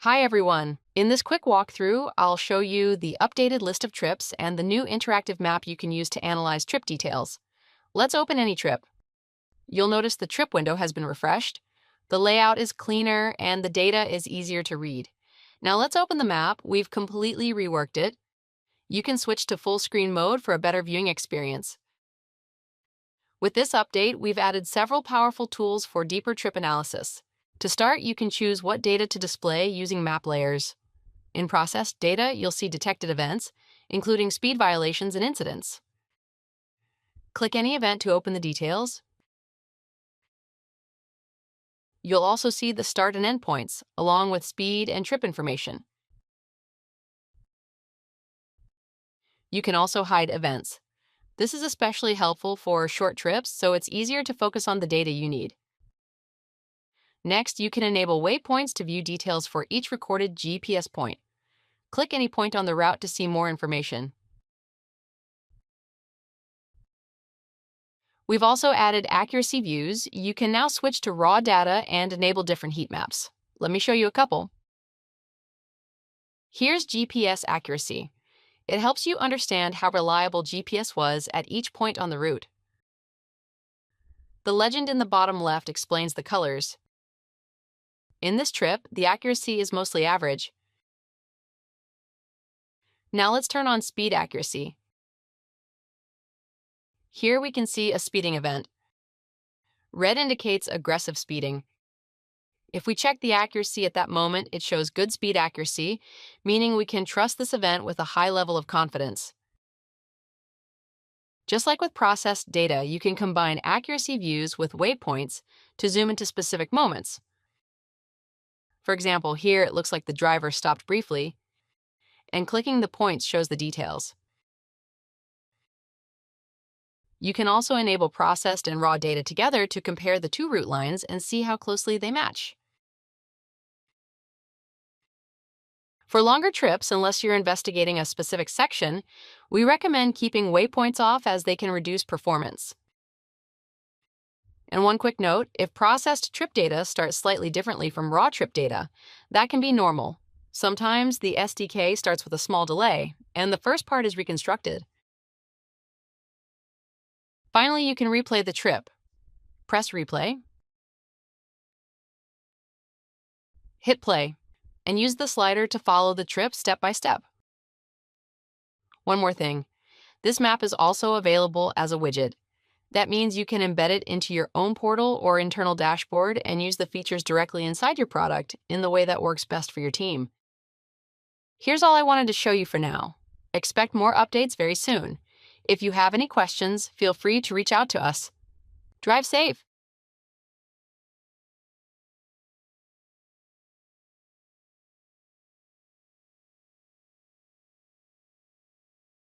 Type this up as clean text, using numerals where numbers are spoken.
Hi everyone! In this quick walkthrough, I'll show you the updated list of trips and the new interactive map you can use to analyze trip details. Let's open any trip. You'll notice the trip window has been refreshed, the layout is cleaner, and the data is easier to read. Now let's open the map. We've completely reworked it. You can switch to full screen mode for a better viewing experience. With this update, we've added several powerful tools for deeper trip analysis. To start, you can choose what data to display using map layers. In processed data, you'll see detected events, including speed violations and incidents. Click any event to open the details. You'll also see the start and end points, along with speed and trip information. You can also hide events. This is especially helpful for short trips, so it's easier to focus on the data you need. Next, you can enable waypoints to view details for each recorded GPS point. Click any point on the route to see more information. We've also added accuracy views. You can now switch to raw data and enable different heat maps. Let me show you a couple. Here's GPS accuracy. It helps you understand how reliable GPS was at each point on the route. The legend in the bottom left explains the colors. In this trip, the accuracy is mostly average. Now let's turn on speed accuracy. Here we can see a speeding event. Red indicates aggressive speeding. If we check the accuracy at that moment, it shows good speed accuracy, meaning we can trust this event with a high level of confidence. Just like with processed data, you can combine accuracy views with waypoints to zoom into specific moments. For example, here it looks like the driver stopped briefly, and clicking the points shows the details. You can also enable processed and raw data together to compare the two route lines and see how closely they match. For longer trips, unless you're investigating a specific section, we recommend keeping waypoints off as they can reduce performance. And one quick note, if processed trip data starts slightly differently from raw trip data, that can be normal. Sometimes the SDK starts with a small delay, and the first part is reconstructed. Finally, you can replay the trip. Press replay, hit play, and use the slider to follow the trip step by step. One more thing, this map is also available as a widget. That means you can embed it into your own portal or internal dashboard and use the features directly inside your product in the way that works best for your team. Here's all I wanted to show you for now. Expect more updates very soon. If you have any questions, feel free to reach out to us. Drive safe!